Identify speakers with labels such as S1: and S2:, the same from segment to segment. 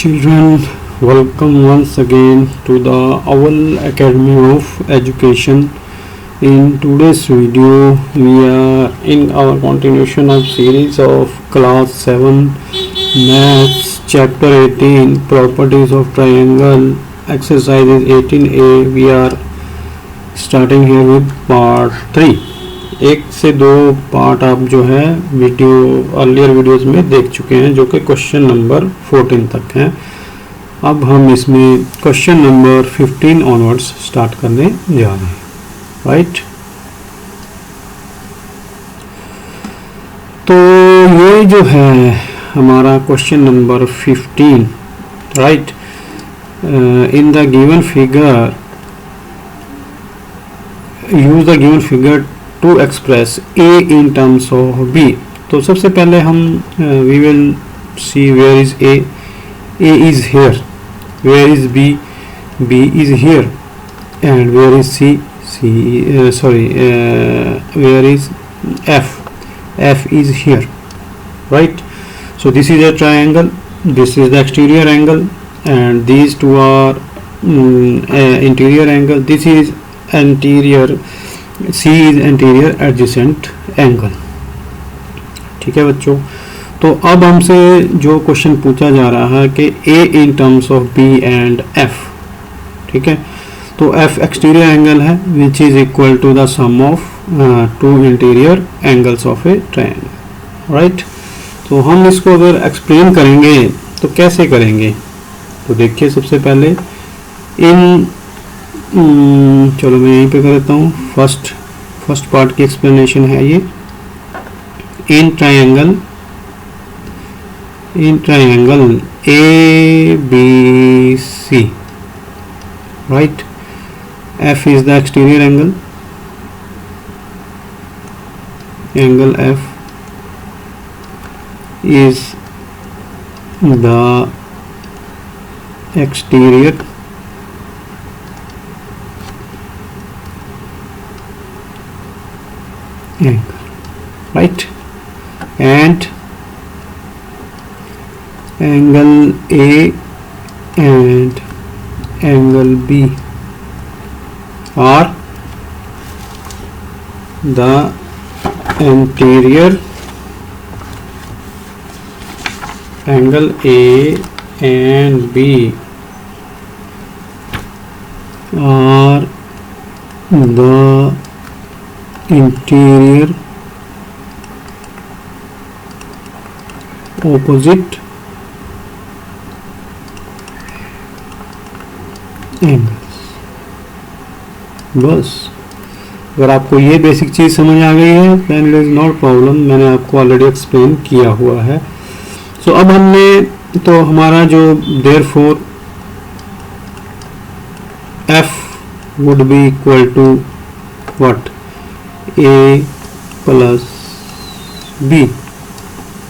S1: Children, welcome once again to the Owl Academy of Education. In today's video, we are in our continuation of series of class 7 Maths chapter 18 Properties of Triangle exercises 18a. We are starting here with part 3. एक से दो part आप जो है video earlier videos में देख चुके हैं जो कि क्वेश्चन नंबर 14 तक हैं. अब हम इसमें क्वेश्चन नंबर 15 ऑनवर्ड्स स्टार्ट करने जा रहे हैं. राइट, तो ये जो है हमारा question number 15. Right, in the given figure use the given figure to express a in terms of b. तो सबसे पहले हम we will see where is a is here, where is b is here, and where is where is f is here. Right, so this is a triangle, this is the exterior angle, and these two are interior angle. This is anterior, C is anterior adjacent angle. ठीक है बच्चों, तो अब हमसे जो question पूछा जा रहा है कि A in terms of B and F. ठीक है, तो F एक्सटीरियर एंगल है which is equal to the sum of two interior angles of a triangle. Right, तो हम इसको अगर एक्सप्लेन करेंगे तो कैसे करेंगे, तो देखिए सबसे पहले चलो मैं यहीं पे कर देता हूँ. फर्स्ट पार्ट की एक्सप्लेनेशन है ये. In triangle A B C. Right, F is the exterior angle F is the exterior angle. Right, and angle A and angle B are the anterior angle A and B are the interior opposite angles. बस अगर आपको ये basic चीज़ समझ आ गई है then it is not problem. मैंने आपको already explain किया हुआ है. सो अब हमने तो हमारा जो therefore f would be equal to what, a plus b.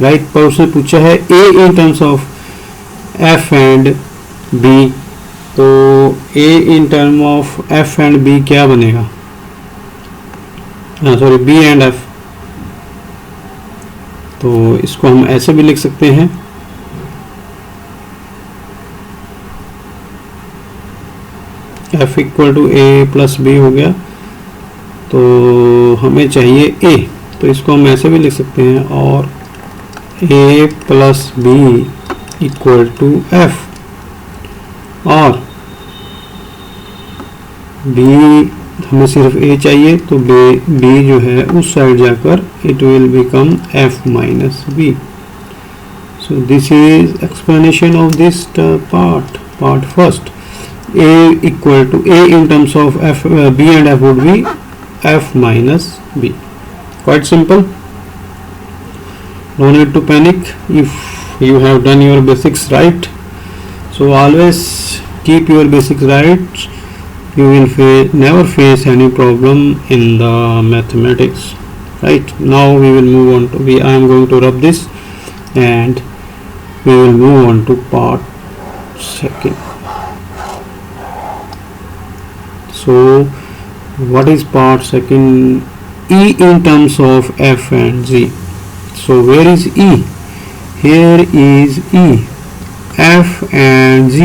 S1: Right, पर उसने पूछा है a in terms of f and b. तो a in term of f and b क्या बनेगा, सॉरी b एंड f. तो इसको हम ऐसे भी लिख सकते हैं, f equal to a plus b हो गया. तो हमें चाहिए a, तो इसको हम ऐसे भी लिख सकते हैं, और a plus b equal to f, और b हमें सिर्फ a चाहिए, तो b जो है उस साइड जाकर it will become f minus b. So this is explanation of this part first. a इक्वल to a in terms of f, b and f would be f minus b. Quite simple, no need to panic if you have done your basics right. So always keep your basics right, you will never face any problem in the mathematics. Right, now we will move on to I am going to rub this and we will move on to part second. So what is part second? E in terms of f and g. So where is E? Here is E, F and G.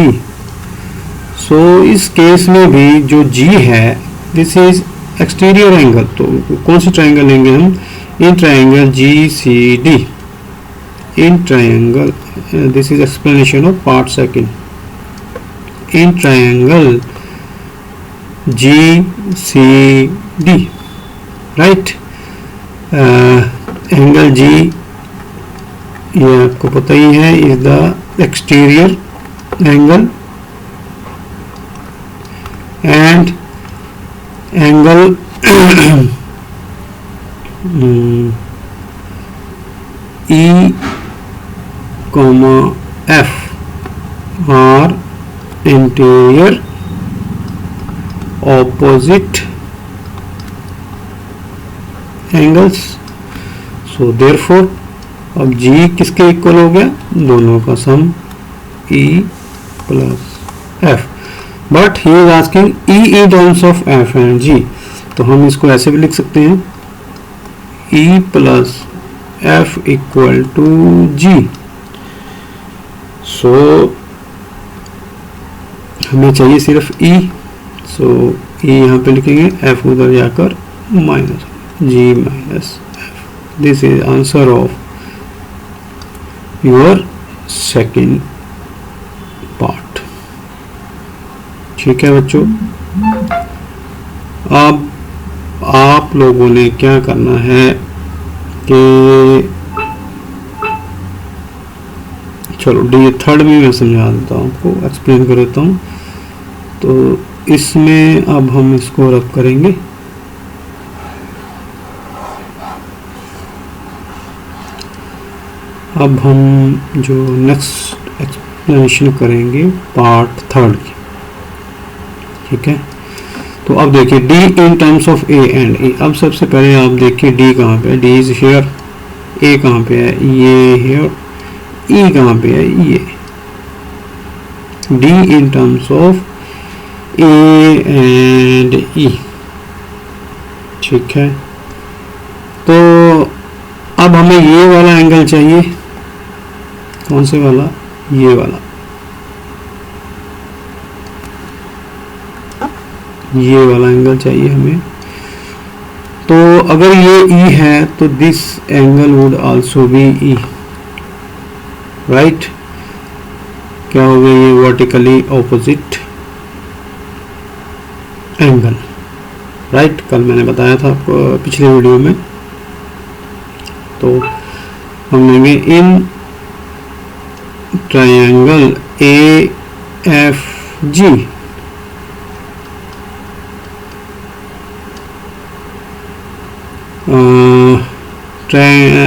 S1: सो इस case में भी जो G है this is exterior angle, तो कौन C triangle लेंगे हम? In triangle GCD. In triangle, this is explanation of part second. In triangle GCD, right. Angle G ये आपको पता ही है is the exterior angle, and angle E, F are interior opposite angles. So therefore अब G किसके equal हो गया? दोनों का सम E plus F. But he is asking E in terms of F and G. तो हम इसको ऐसे भी लिख सकते हैं E plus F equal to G. So हमें चाहिए सिर्फ E. So E यहाँ पे लिखेंगे, F उधर जाकर minus G minus F. This is answer of your second part. ठीक है बच्चों, अब आप लोगों ने क्या करना है कि चलो डी थर्ड में मैं समझा देता हूँ आपको, एक्सप्लेन कर देता हूँ. तो इसमें अब हम इसको रब करेंगे. अब हम जो नेक्स्ट एक्सप्लेनेशन करेंगे पार्ट थर्ड की. ठीक है, तो अब देखिए D in terms of A and E. अब सबसे पहले आप देखिए D कहाँ पे है? D is here. A कहाँ पे है? ये हियर. E कहाँ पे है? ये. D in terms of A and E. ठीक है, तो अब हमें ये वाला एंगल चाहिए. कौन से वाला? ये वाला. ये वाला एंगल चाहिए हमें. तो अगर ये E है तो this angle would also be E, right. क्या हो गया? ये वर्टिकली ऑपोजिट एंगल, राइट. कल मैंने बताया था आपको पिछले वीडियो में. तो हम लेंगे in triangle AFG.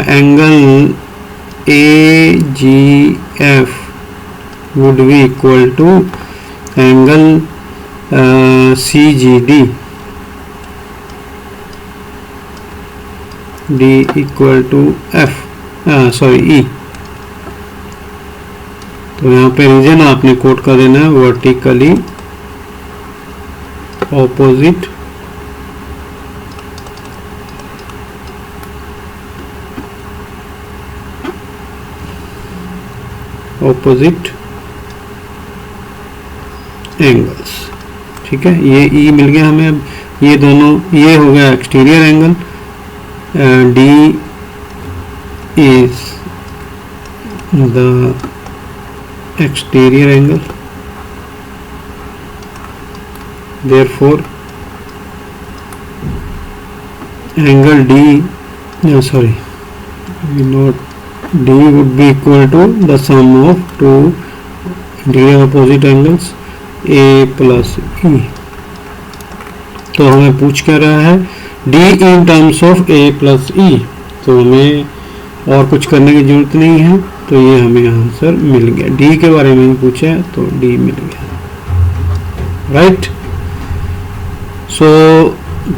S1: Angle AGF would be equal to angle CGD. D equal to F, E. तो यहाँ पे रीजन आपने कोट कर देना है वर्टिकली ऑपोजिट एंगल्स. ठीक है, ये E मिल गया हमें. अब ये दोनों, ये हो गया exterior angle. D is the exterior angle, therefore angle D, no sorry, not D would be equal to the sum of two interior opposite angles A plus E. तो हमें पूछ क्या रहा है? D in terms of A plus E. तो हमें और कुछ करने की जरूरत नहीं है, तो ये हमें आंसर मिल गया. D के बारे में पूछा है तो D मिल गया, राइट. So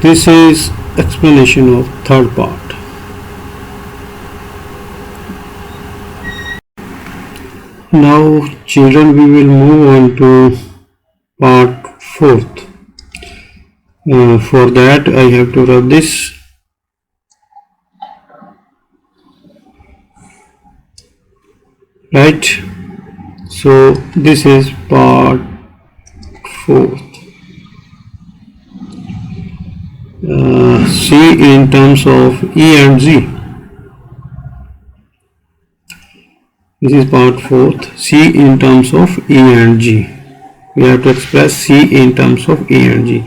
S1: this is explanation of third part. Now children we will move on to part fourth. For that I have to rub this. Right. So this is part 4th. C in terms of E and G. This is part 4th. C in terms of E and G. We have to express C in terms of E and G.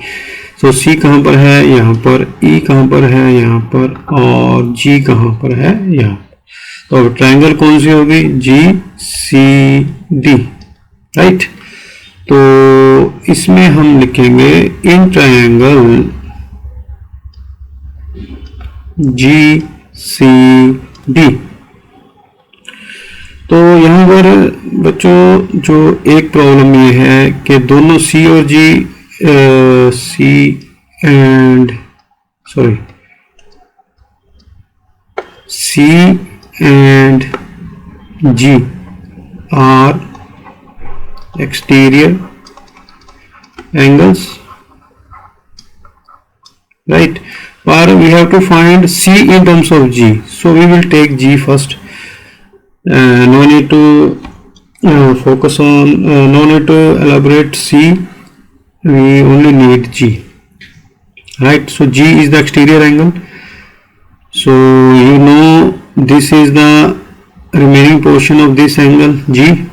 S1: So C कहाँ पर है, यहाँ पर, E कहाँ पर है, यहाँ पर, और G कहाँ पर है, यहाँ। तो ट्रायंगल कौन सी होगी, G C D, राइट। तो इसमें हम लिखेंगे in triangle G C D। तो यहाँ पर बच्चों जो एक प्रॉब्लम ये है कि दोनों C और G C and sorry C and G are exterior angles, right? But we have to find C in terms of G, so we will take G first. No need to focus on, no need to elaborate C, we only need G, right? So G is the exterior angle, so you know this is the remaining portion of this angle G,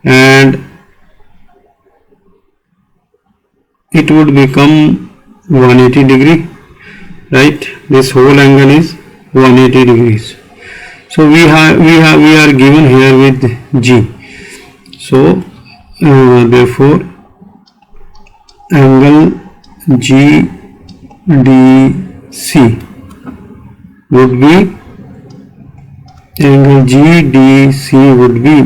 S1: and it would become 180 degree, right? This whole angle is 180 degrees. So we are given here with G. So therefore angle GDC would be, angle GDC would be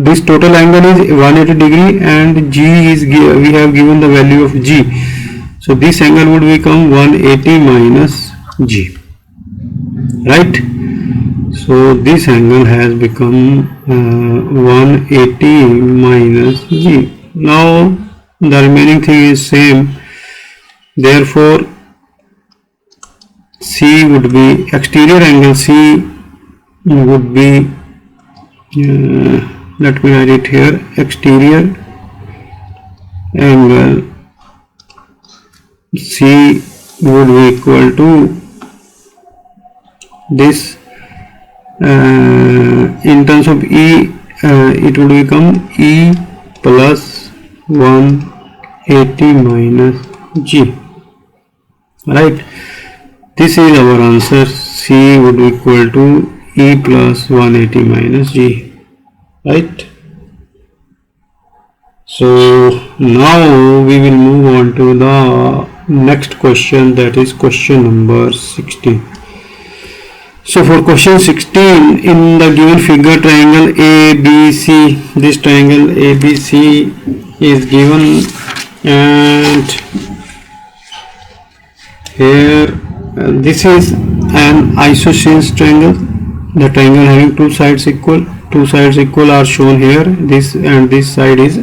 S1: this total angle is 180 degree and G is, we have given the value of G, so this angle would become 180 minus G, right? So this angle has become 180 minus G. Now the remaining thing is same, therefore C would be, exterior angle C would be, let me write it here, exterior angle C would be equal to this, in terms of E it would become E plus 180 minus G, right? This is our answer. C would be equal to E plus 180 minus G, right? So now we will move on to the next question, that is question number 16. So for question 16, in the given figure triangle ABC, this triangle ABC is given, and here this is an isosceles triangle, the triangle having two sides equal are shown here, this and this side is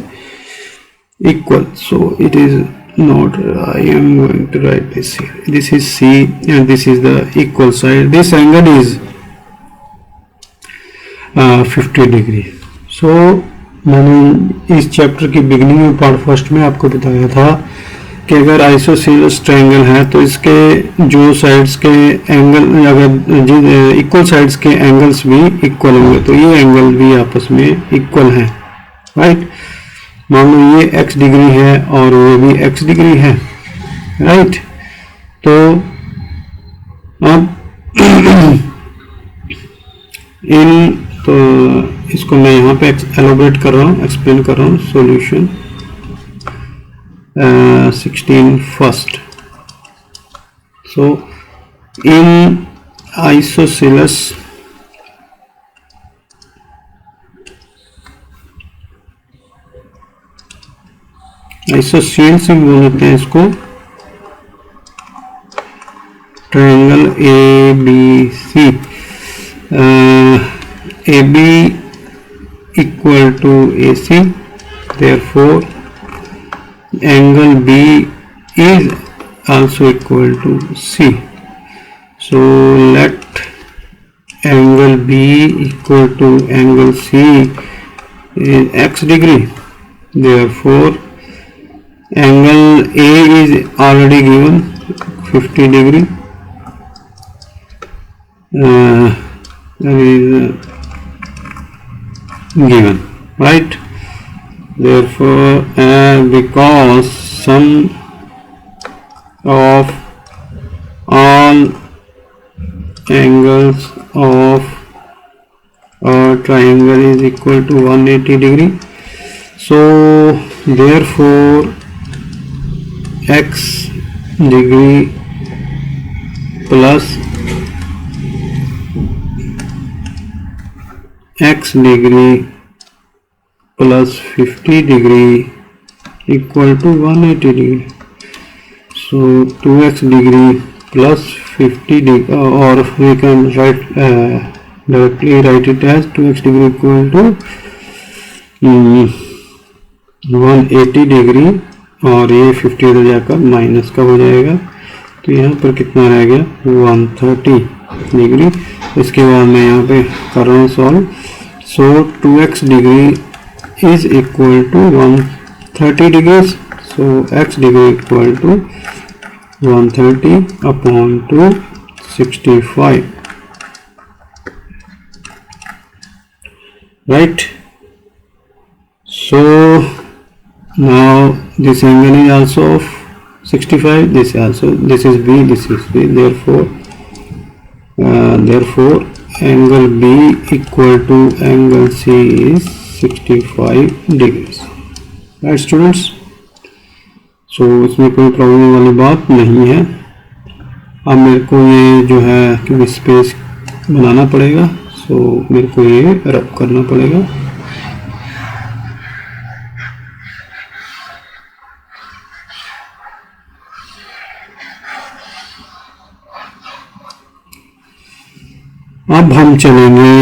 S1: equal, so it is not, I am going to write this here, this is C and this is the equal side, this angle is 50 degree. So मैंने इस chapter की beginning में part first में आपको बताया था कि अगर आइसोसेलेस ट्रायंगल है तो इसके जो साइड्स के एंगल, अगर इक्वल साइड्स के एंगल्स भी इक्वल होंगे तो ये एंगल भी आपस में इक्वल हैं, राइट? मान लो ये x डिग्री है और ये भी x डिग्री है, राइट? तो अब तो इसको मैं यहाँ पे एलोबरेट कर रहा हूँ, एक्सप्लेन कर रहा हूँ solution 16 first. So in isosceles से बोल देते हैं इसको, triangle ABC, AB equal to AC, therefore angle B is also equal to C. So let angle B equal to angle C is x degree. Therefore angle A is already given 50 degree. That is given, right? Therefore because sum of all angles of a triangle is equal to 180 degree, so therefore x degree plus x degree plus 50 degree equal to 180 degree. So 2x degree plus 50 degree, or we can write directly write it as 2x degree equal to 180 degree, और ये 50 इधर जाकर minus का हो जाएगा, तो यहाँ पर कितना रह गया 130 डिग्री. इसके बाद मैं यहाँ पे कर रहा हूँ solve. So 2x degree is equal to 130 degrees. So x degree equal to 130 upon 265, right? So now this angle is also of 65. This is B, this is B. Therefore angle B equal to angle C is 65 degrees, right students? So इसमें कोई problem वाली बात नहीं है. अब मेरे को ये जो है कि स्पेस बनाना पड़ेगा, सो मेरे को ये रब करना पड़ेगा. अब हम चलेंगे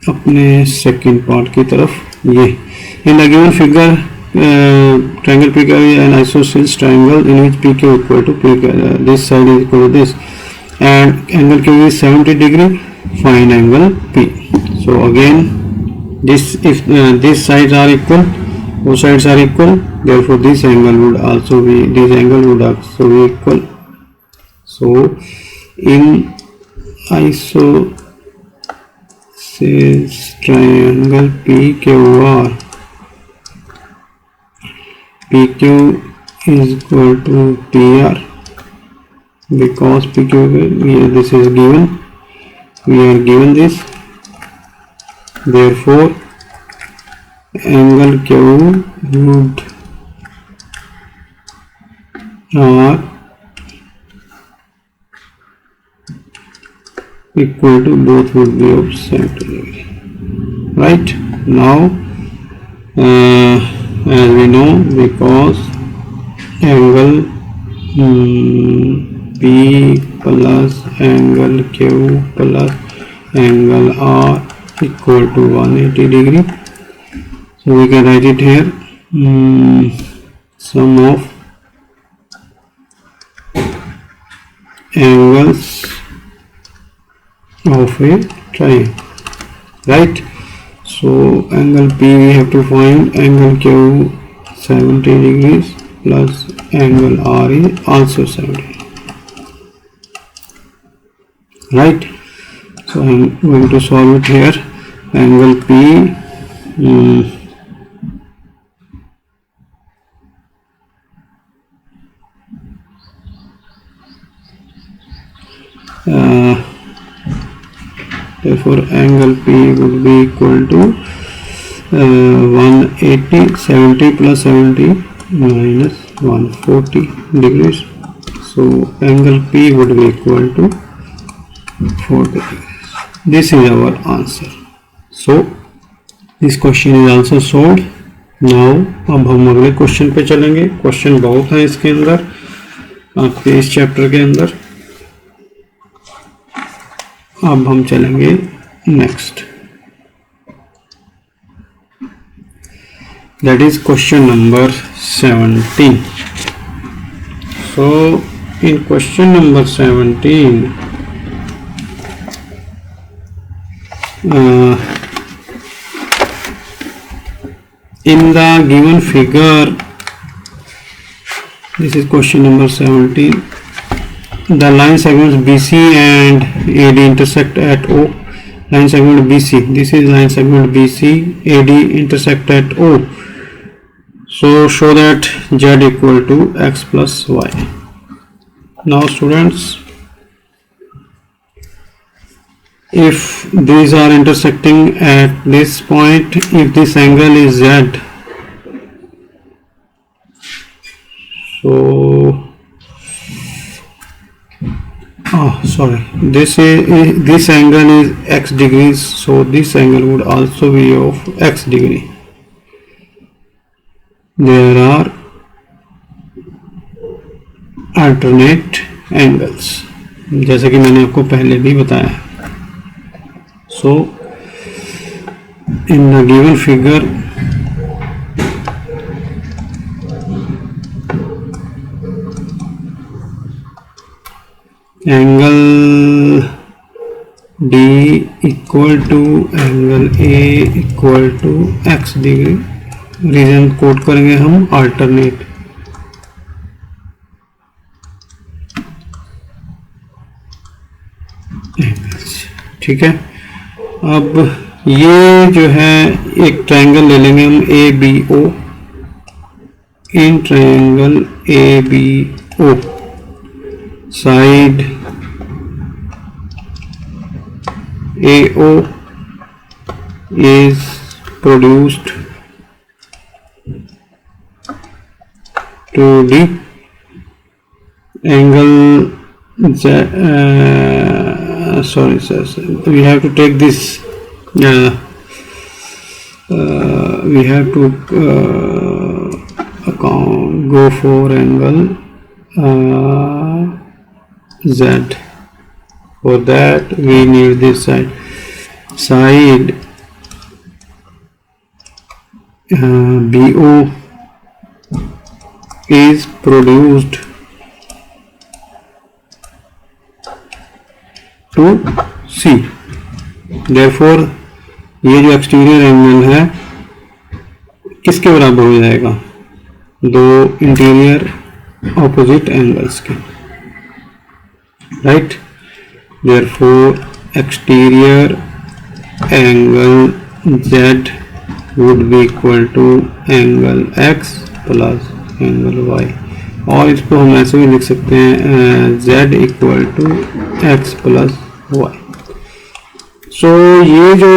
S1: अपने सेकंड पार्ट की तरफ. ये इन the given figure triangle PQ is an isosceles triangle in which PQ equal to PQ, this side is equal to this, and angle Q is 70 degree. Find angle P. So again this, if these sides are equal, both sides are equal, therefore this angle would also be equal. So in isosceles triangle PQR, PQ is equal to PR, because PQ, this is given, we are given this, therefore angle Q would are equal to, both would be of 70 degree, right? Now as we know, because angle P plus angle Q plus angle R equal to 180 degree, so we can write it here, sum of angles of a triangle, right? So angle P we have to find, angle Q 70 degrees plus angle R is also 70, right? So I am going to solve it here. Angle P therefore angle P would be equal to 180, 70 plus 70 minus 140 degrees. So angle P would be equal to 40 degrees. This is our answer. So this question is also solved. Now अब हम अगले question पे चलेंगे. Question बहुत है इसके अंदर, आपके इस चैप्टर के अंदर. अब हम चलेंगे next, that is question number 17. So in question number 17 in the given figure, this is question number 17, the line segments BC and AD intersect at O. Line segment BC, this is line segment BC, AD intersect at O. So show that Z equal to X plus Y. Now students, if these are intersecting at this point, if this angle is Z, so this angle is X degrees, so this angle would also be of X degree. There are alternate angles, जैसे कि मैंने आपको पहले भी बताया. So in the given figure, angle D equal to angle A equal to X degree. Reason quote करेंगे हम alternate. ठीक है. अब ये जो है एक ट्रायंगल ले लेंगे हम A B O. In triangle A B O side A O is produced to D. Angle sorry, we have to take this. We have to go for angle Z. For that we need this side. Side BO is produced to C. Therefore ये जो exterior angle है किसके बराबर हो जाएगा? दो interior opposite angles के. Right. Therefore exterior angle Z would be equal to angle X plus angle Y. और इसको हम ऐसे भी लिख सकते हैं Z equal to X plus Y. So ये जो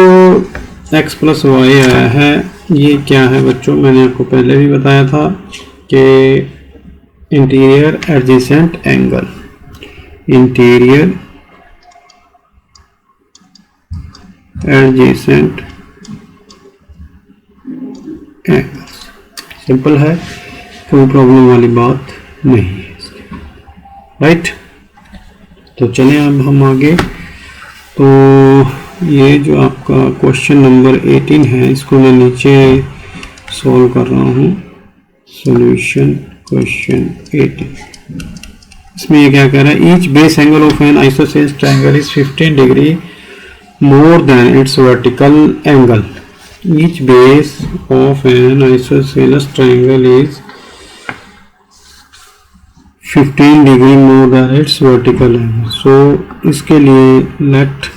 S1: X plus Y आया है ये क्या है बच्चों? मैंने आपको पहले भी बताया था कि interior adjacent angle. Interior adjacent angles. Simple है, कोई प्रॉब्लम वाली बात नहीं है. राइट. तो चलें अब हम आगे. तो ये जो आपका क्वेश्चन नंबर 18 है इसको मैं नीचे सॉल्व कर रहा हूँ. Solution question 18. इसमें ये क्या कह रहा है? Each base angle of N isosceles triangle is 15 degree more than its vertical angle. Each base of an isosceles triangle is 15 degree more than its vertical angle. So इसके लिए let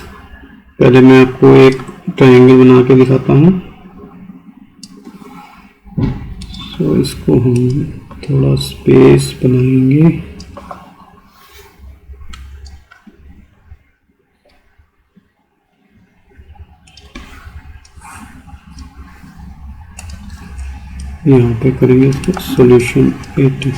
S1: पहले मैं आपको एक ट्रायंगल बना के दिखाता हूँ. So इसको हम थोड़ा स्पेस बनाएंगे. यहाँ पे करेंगे इसको सॉल्यूशन 18.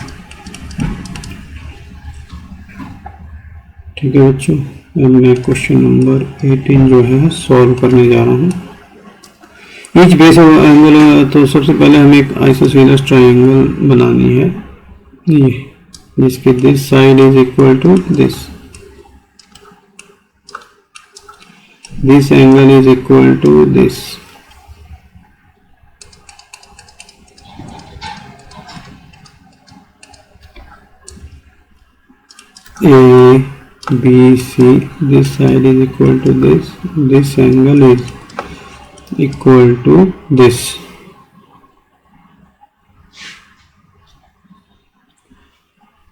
S1: ठीक है बच्चों, अब मैं क्वेश्चन नंबर 18 जो है सॉल्व करने जा रहा हूँ. ईच बेस ऑफ एंगल, तो सबसे पहले हमें एक आइसोसेलेस ट्रायंगल बनानी है ये, जिसकी this side is equal to this. This angle is equal to this. A BC, this side is equal to this angle is equal to this,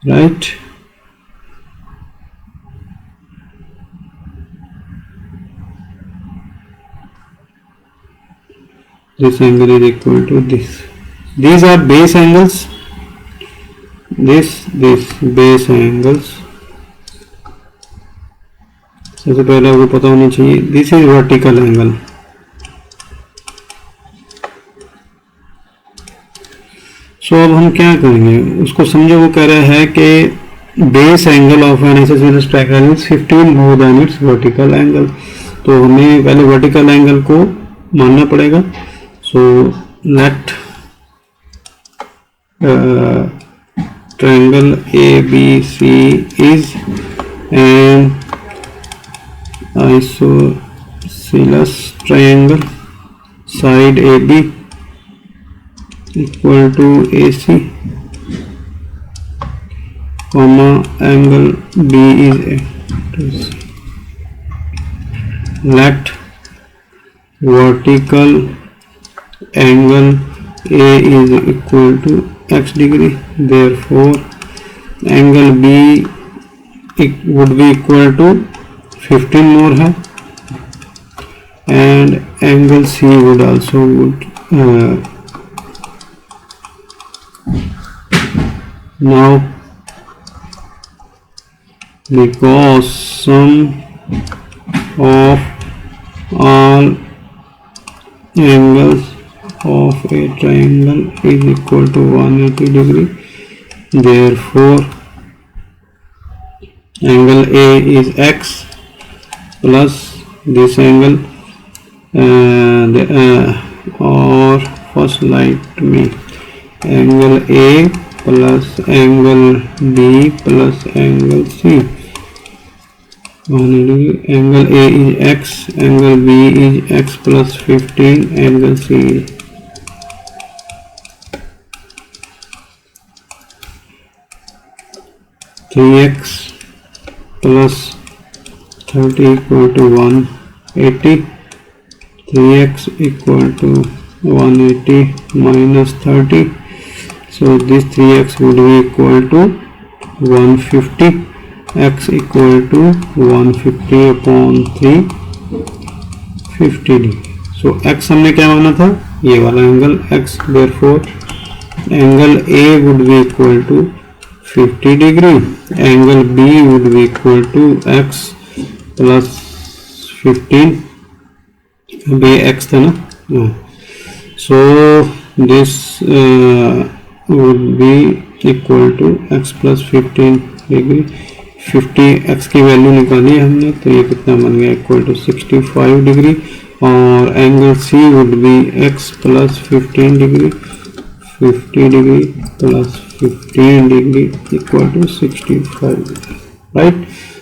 S1: right? This angle is equal to this. These are base angles. This base angles. सबसे पहले आपको पता होना चाहिए this is vertical angle. सो अब हम क्या करेंगे उसको समझो. वो कह रहा है कि base angle of N isosceles triangle is 15 more than it's vertical angle. तो हमें पहले वर्टिकल एंगल को मानना पड़ेगा. So let triangle ABC is an isosceles triangle. Side AB equal to AC, comma angle B is let vertical angle A is equal to x degree. Therefore angle B would be equal to 15 more है, and angle C would also now because sum of all angles of a triangle is equal to 180 degree. Therefore angle A is x plus this angle or first light me angle A plus angle B plus angle C. Angle A is x, angle B is x plus 15, angle C is 3x plus 30 equal to 180. 3x equal to 180 minus 30. So this 3x would be equal to 150. X equal to 150 upon 3, 50 degree. So x हमने क्या माना था ये वाला angle x. Therefore angle A would be equal to 50 degree. Angle B would be equal to x plus 15. B x था ना. So this would be equal to x plus 15 degree. 50 x की value निकाली है हमने तो ये कितना बन गया इक्वल टू 65 डिग्री. और angle C would be x plus 15 degree, 50 degree plus 15 degree equal to 65, right.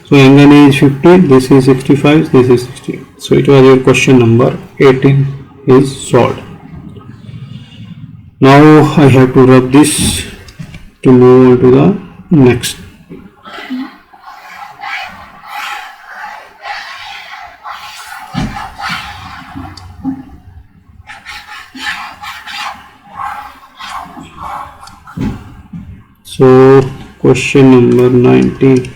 S1: So angle A is 50, this is 65, this is 60. So it was your question number 18 is solved. Now I have to rub this to move on to the next. So question number 19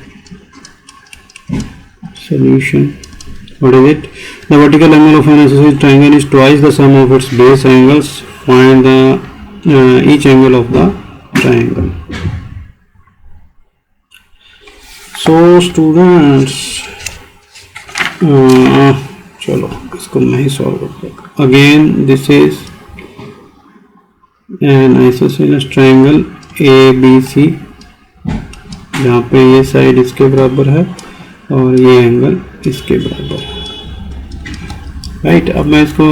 S1: solution. What is it? The vertical angle of an isosceles triangle is twice the sum of its base angles. Find the each angle of the triangle. So students चलो इसको मैं ही solve करता हूँ. Again this is an isosceles triangle ABC जहाँ पे ये side इसके बराबर है और ये एंगल इसके बराबर है, राइट. अब मैं इसको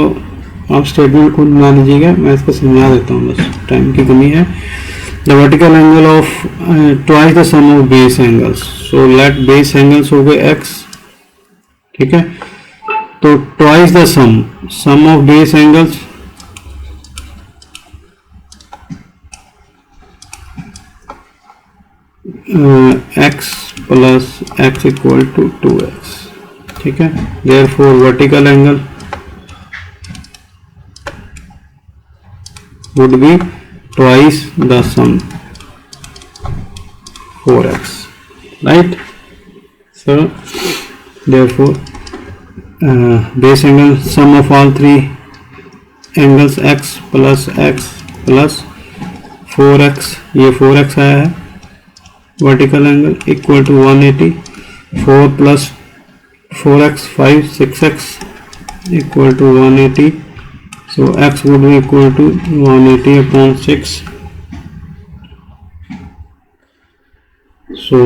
S1: आप स्टेटमेंट खुद बना लीजिएगा, मैं इसको समझा देता हूँ, बस टाइम की कमी है. The vertical angle of twice the sum of base angles. So let base angles हो गए x, ठीक है. तो twice the sum of base angles x plus x equal to 2x, ठीक है। Therefore vertical angle would be twice the sum 4x, right? So therefore base angle sum of all three angles x plus 4x, ये 4x आया है, vertical angle equal to 180, 4 plus 4x 5 6x equal to 180, so x would be equal to 180 upon 6, so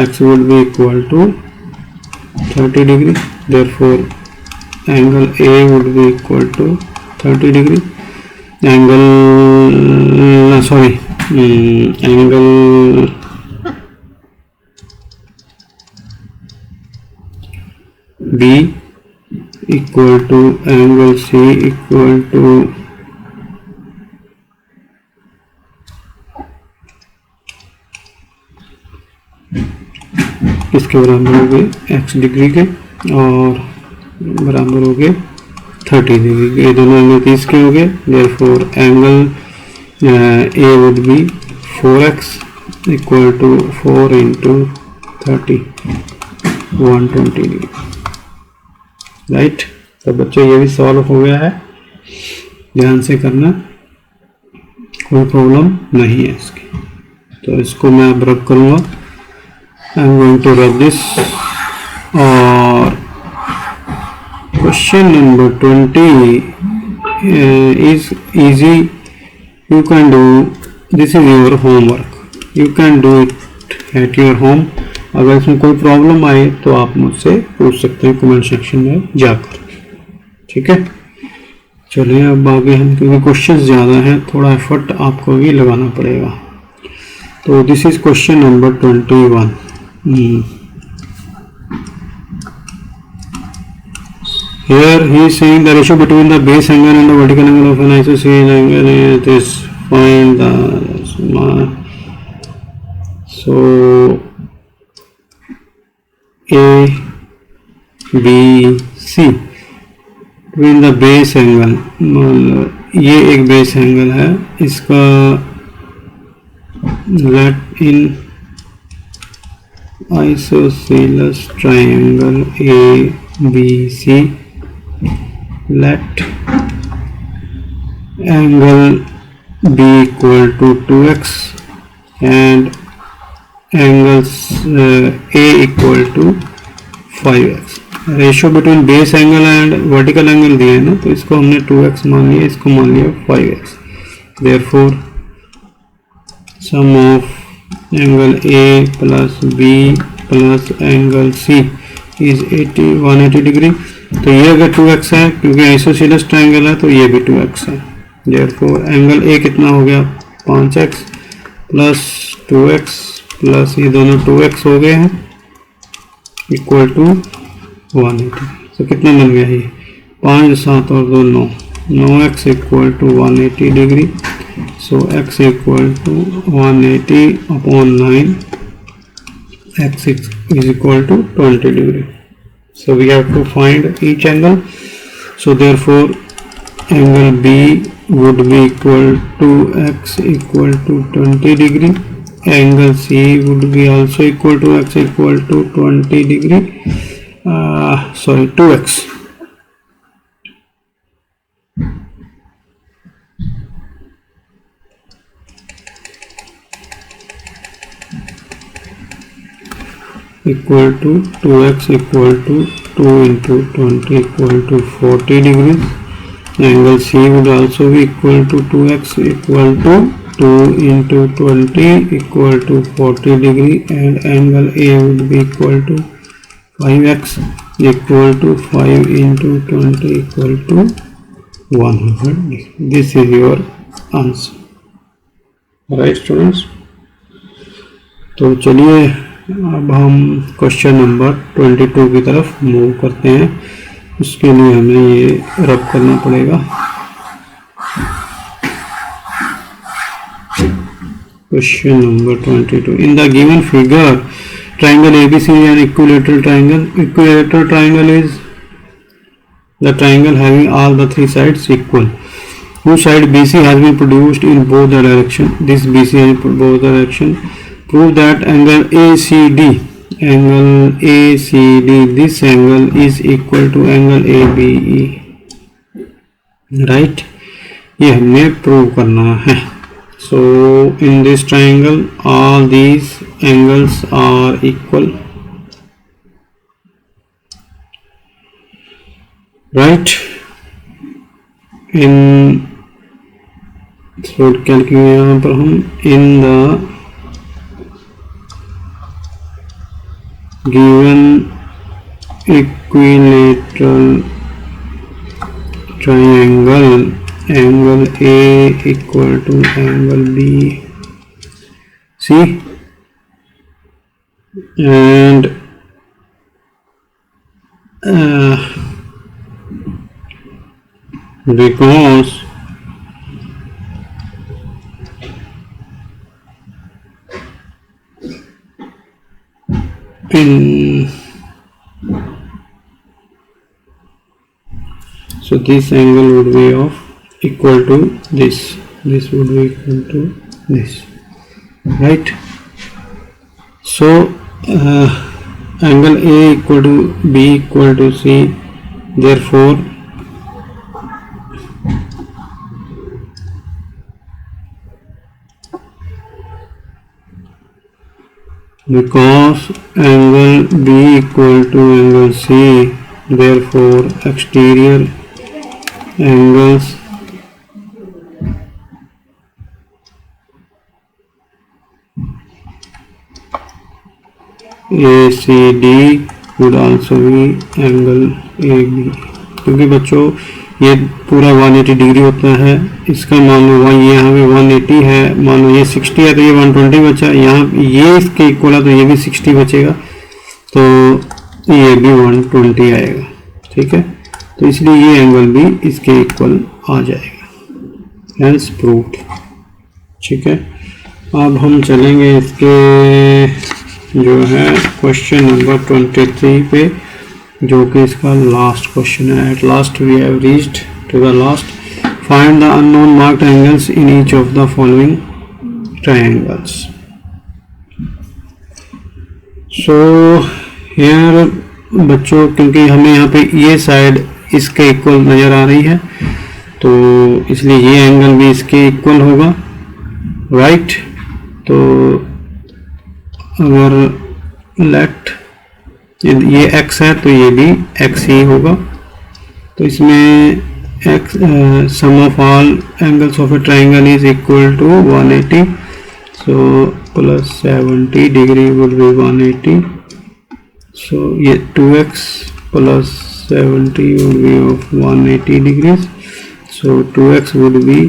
S1: x would be equal to 30 degree, therefore angle A would be equal to 30 degree, angle B equal to angle C equal to किसके बराबर हो गए, x degree के, और बराबर हो गए 30 degree के, ये दोनों एंगल 30 के हो गए। Therefore angle A would be 4x equal to 4 into 30, 120 degree, right. तो बच्चों ये भी सॉल्व हो गया है, ध्यान से करना, कोई प्रॉब्लम नहीं है इसकी। तो इसको मैं अब रब करूँगा, I am going to rub this, और question number 20 is easy, you can do, this is your homework, you can do it at your home। अगर इसमें कोई प्रॉब्लम आए तो आप मुझसे पूछ सकते हैं कमेंट सेक्शन में जाकर, ठीक है। चलिए अब आगे हम, क्योंकि क्वेश्चंस ज़्यादा हैं, थोड़ा एफर्ट आपको भी लगाना पड़ेगा। तो this is question number 21। Here he is saying the ratio between the base angle and the vertical angle of an isosceles angle is find the, so A B C between the base angle, ये एक base angle है, इसका late in isosceles triangle ABC, let angle B equal to 2x and angles A equal to 5x। Ratio between base angle and vertical angle दिया है ना, तो इसको हमने 2x मान लिया, इसको मान लिया 5x। Therefore sum of angle A plus B plus angle C is 180 degree. तो ये अगर 2x है, क्योंकि आइसोसेलेस ट्रायंगल है, तो ये भी 2x है। देयरफॉर एंगल A कितना हो गया, 5x प्लस 2x प्लस ये दोनों 2x हो गए हैं, इक्वल टू 180। तो कितना बन गया ये, 5 7 और 2 9, 9x equal to 180 degree. So x equal to 180 upon 9, x is equal to 20 degree. So we have to find each angle. So therefore angle B would be equal to x equal to 20 degree. Angle C would be also equal to x equal to 20 degree. 2x. Equal to 2x equal to 2 into 20 equal to 40 degrees. Angle C would also be equal to 2x equal to 2 into 20 equal to 40 degree, and angle A would be equal to 5x equal to 5 into 20 equal to 100 degree. This is your answer. Right students? तो चलिए अब हम question number 22 की तरफ move करते हैं। उसके लिए हमें ये रब करना पड़ेगा। Question number 22. In the given figure, triangle ABC is an equilateral triangle. Equilateral triangle is the triangle having all the three sides equal, whose side BC has been produced in both the direction. This BC has in both the direction. Prove that angle ACD, this angle is equal to angle ABE. Right? ये हमें prove करना है. So in this triangle all these angles are equal. Right? In so क्या लिखेंगे यहाँ पर हम, in the given equilateral triangle, angle A equal to angle B, see, and because so this angle would be of equal to this would be equal to this, right? So angle A equal to B equal to C, therefore because angle B equal to angle C, therefore exterior angles ACD would also be angle AB. क्योंकि बच्चों ये पूरा 180 degree होता है, इसका मान लो ये यहाँ पे 180 है, मान लो ये 60 है तो ये 120 बचा, यहाँ ये इसके इक्वल है तो ये भी 60 बचेगा, तो ये भी 120 आएगा. ठीक है, तो इसलिए ये एंगल भी इसके इक्वल आ जाएगा. Hence proved. ठीक है, अब हम चलेंगे इसके जो है क्वेश्चन नंबर 23 पे, जो कि इसका लास्ट क्वेश्चन है. At last we have reached to the last. Find the unknown marked angles in each of the following triangles. So here बच्चों, क्योंकि हमें यहाँ पे ये साइड इसके इक्वल नज़र आ रही है, तो इसलिए ये एंगल भी इसके इक्वल होगा. राइट? तो अगर लेट ये x है तो ये भी x ही होगा. तो इसमें x sum of all angles of a triangle is equal to 180. So plus 70 degree would be 180. So ये 2x plus 70 would be of 180 degrees. So 2x would be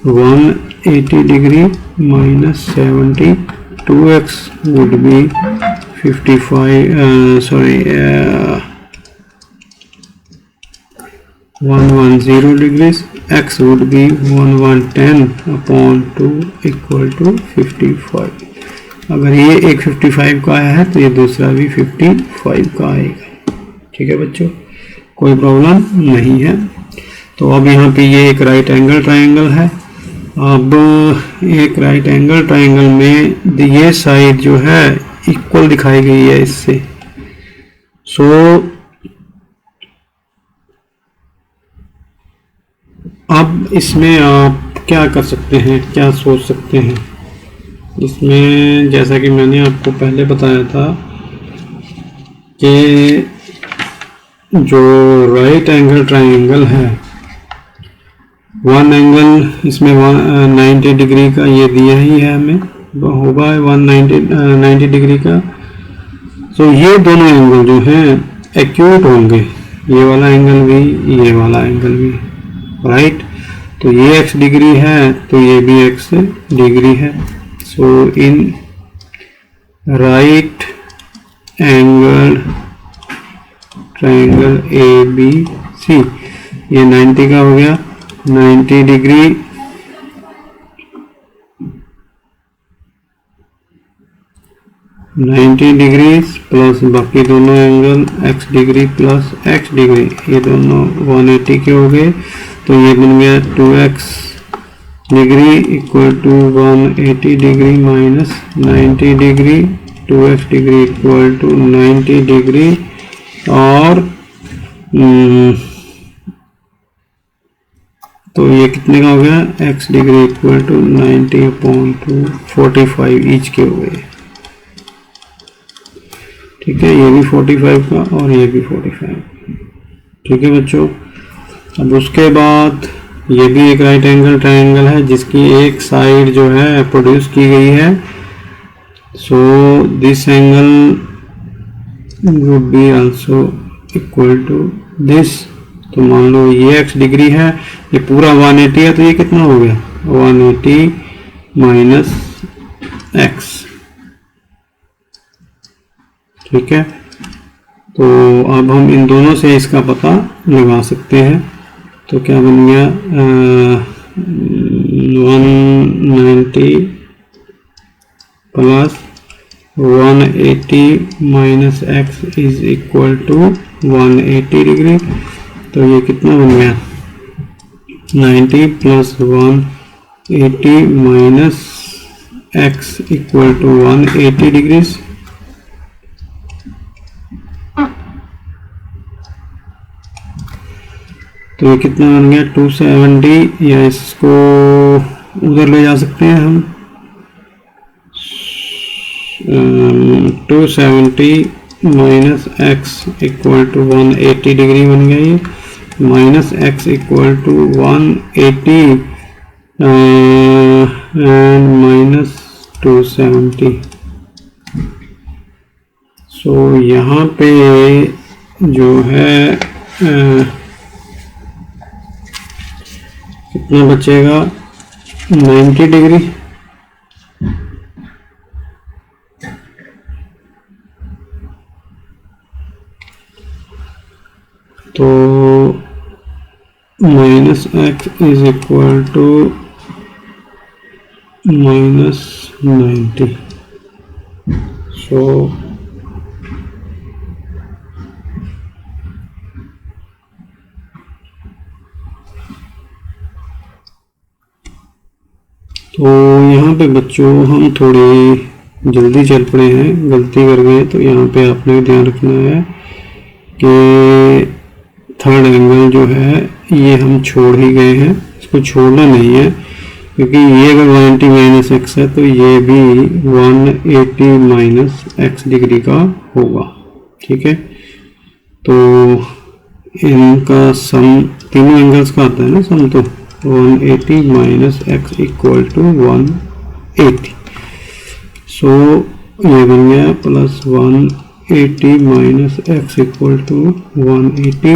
S1: 180 degree minus 70. 2x would be 110 degrees. X would be 1110 upon 2 equal to 55. अगर ये एक 55 का है तो ये दूसरा भी 55 का आएगा. ठीक है बच्चों, कोई प्रॉब्लम नहीं है. तो अब यहाँ पे ये एक राइट एंगल ट्रायंगल है. अब एक राइट एंगल ट्रायंगल में ये साइड जो है इक्वल दिखाई गई है इससे. सो अब इसमें आप क्या कर सकते हैं, क्या सोच सकते हैं इसमें? जैसा कि मैंने आपको पहले बताया था कि जो राइट एंगल ट्रायंगल है, वन एंगल इसमें 90 डिग्री का ये दिया ही है, हमें होगा 90 डिग्री का. तो ये दोनों एंगल जो हैं एक्यूट होंगे, ये वाला एंगल भी, ये वाला एंगल भी. राइट? तो ये x डिग्री है तो ये भी x डिग्री है. So in right angle triangle ABC, ये 90 का हो गया, 90 डिग्री 90 डिग्री प्लस बाकी दोनों angle x degree plus x degree, ये दोनों 180 के हो गए, तो ये बन गया 2x degree equal to 180 degree minus 90 degree, 2x degree equal to 90 degree, और तो ये कितने का हो गया, x degree equal to 90/2 45 each के हो गए। ठीक है, ये भी 45 का और ये भी 45। ठीक है बच्चों, अब उसके बाद ये भी एक राइट एंगल ट्रायंगल है जिसकी एक साइड जो है प्रोड्यूस की गई है। So this angle would be also equal to this. तो मान लो ये x डिग्री है, ये पूरा 180 है, तो ये कितना हो गया 180 माइनस x। ठीक है, तो अब हम इन दोनों से इसका पता लगा सकते हैं। तो क्या बन गया 190 plus 180 minus x is equal to 180 degree. तो ये कितना बन गया 90 plus 180 minus x equal to 180 degrees. तो ये कितना बन गया 270, या इसको उधर ले जा सकते हैं हम 270 minus x equal to 180 degree बन गया ये, minus x equal to 180 and minus 270। So यहाँ पे जो है कितना बचेगा 90 डिग्री। तो minus x is equal to minus 90। So तो यहाँ पे बच्चों हम थोड़ी जल्दी चल पड़े हैं, गलती कर गए। तो यहाँ पे आपने ध्यान रखना है कि थर्ड एंगल जो है ये हम छोड़ ही गए हैं, इसको छोड़ना नहीं है, क्योंकि ये अगर 180 माइनस एक्स है तो ये भी 180 माइनस एक्स डिग्री का होगा। ठीक है, तो इनका सम तीनों एंगल्स का आता है ना सम, तो 180 minus x equal to 180। So ये बन गया plus 180 minus x equal to 180,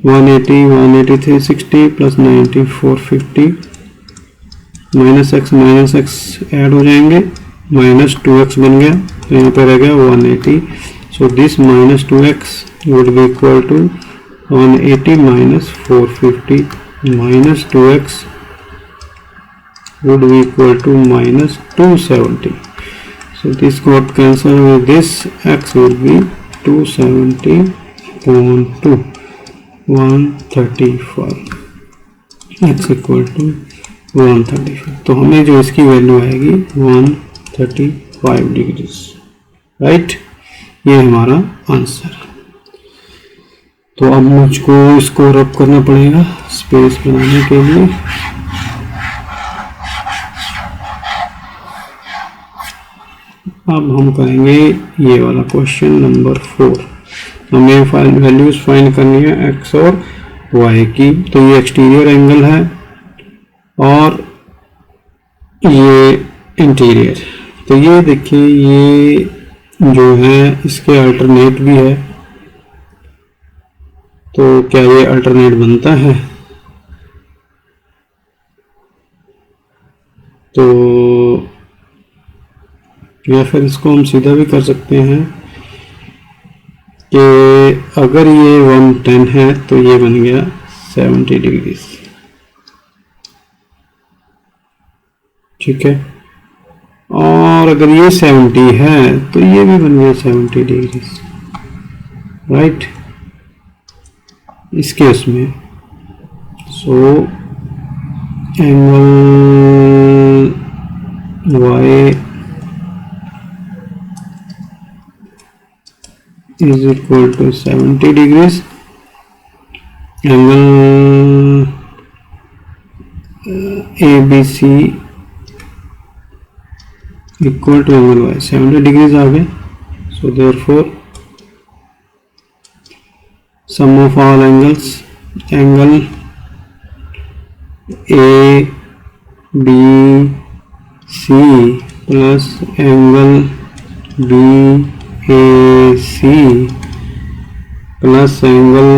S1: 180 180 360 plus 90 450, minus x add हो जाएंगे, माइनस 2x बन गया, तो यहाँ पे रह गया 180। So this minus 2x would be equal to 180 minus 450, minus 2x would be equal to minus 270. So this got cancelled with this, x would be 270 upon 2, 135, x equal to 135। तो हमें जो इसकी वैल्यू आएगी 135 डिग्रीज, राइट। ये हमारा answer है। तो अब मुझको इसको रब करना पड़ेगा स्पेस बनाने के लिए। अब हम करेंगे ये वाला क्वेश्चन नंबर 4। हमें वैल्यूज फाइंड करनी है x और y की। तो ये एक्सटीरियर एंगल है और ये इंटीरियर। तो ये देखिए, ये जो है इसके अल्टरनेट भी है, तो क्या ये अल्टरनेट बनता है? तो या फिर इसको हम सीधा भी कर सकते हैं कि अगर ये 110 है तो ये बन गया 70 डिग्री। ठीक है, और और अगर ये 70 है तो ये भी बन गया 70 डिग्री, राइट, इस केस में। So angle y is equal to 70 degrees, angle ABC equal to angle y 70 degrees आ गए। So therefore sum of all angles, angle ABC plus angle BAC plus angle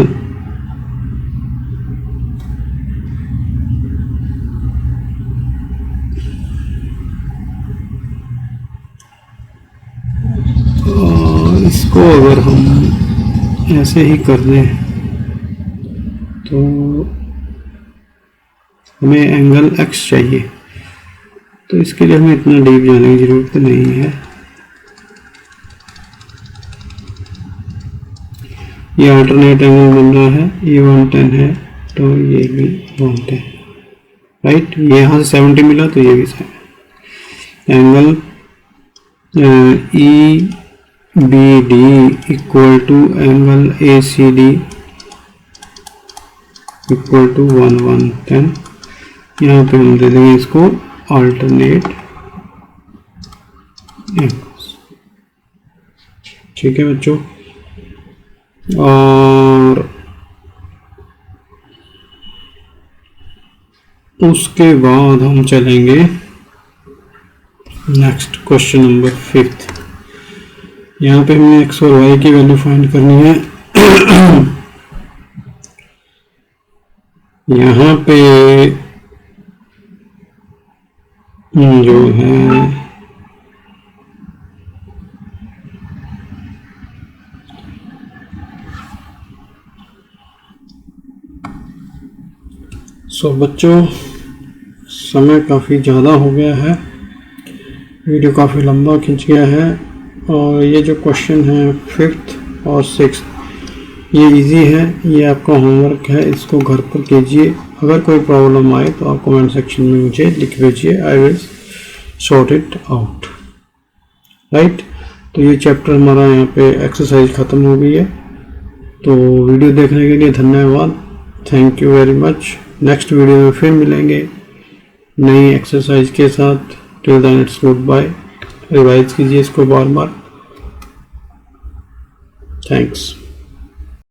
S1: इसको अगर हम ऐसे ही कर दें तो हमें एंगल x चाहिए। तो इसके लिए हमें इतना डीप जाने की ज़रूरत नहीं है। ये अल्टरनेट एंगल बन रहा है, ये 110 है तो ये भी 110, राइट। ये यहाँ से 70 मिला तो ये भी 70। Angle EBD equal to angle ACD equal to 110। यहाँ पे हम दे देंगे इसको अल्टरनेट एंगल्स, ठीक है बच्चों। और उसके बाद हम चलेंगे नेक्स्ट क्वेश्चन नंबर 5। यहाँ पे हमें x और y की वैल्यू फाइंड करनी है। यहाँ पे जो है बच्चों समय काफ़ी ज़्यादा हो गया है, वीडियो काफ़ी लंबा खिंच गया है। और ये जो क्वेश्चन है 5th और 6th ये इजी है, ये आपका होमवर्क है, इसको घर पर कीजिए। अगर कोई प्रॉब्लम आए तो आप कमेंट सेक्शन में मुझे लिख भेजिए, I will sort it out, right. तो ये चैप्टर हमारा यहाँ पे एक्सरसाइज ख़त्म हो गई है। तो वीडियो देखने के लिए धन्यवाद, thank you very much. Next video में फिर मिलेंगे नई एक्सरसाइज के साथ। Till then it's goodbye. Revise कीजिए इसको बार बार। थैंक्स।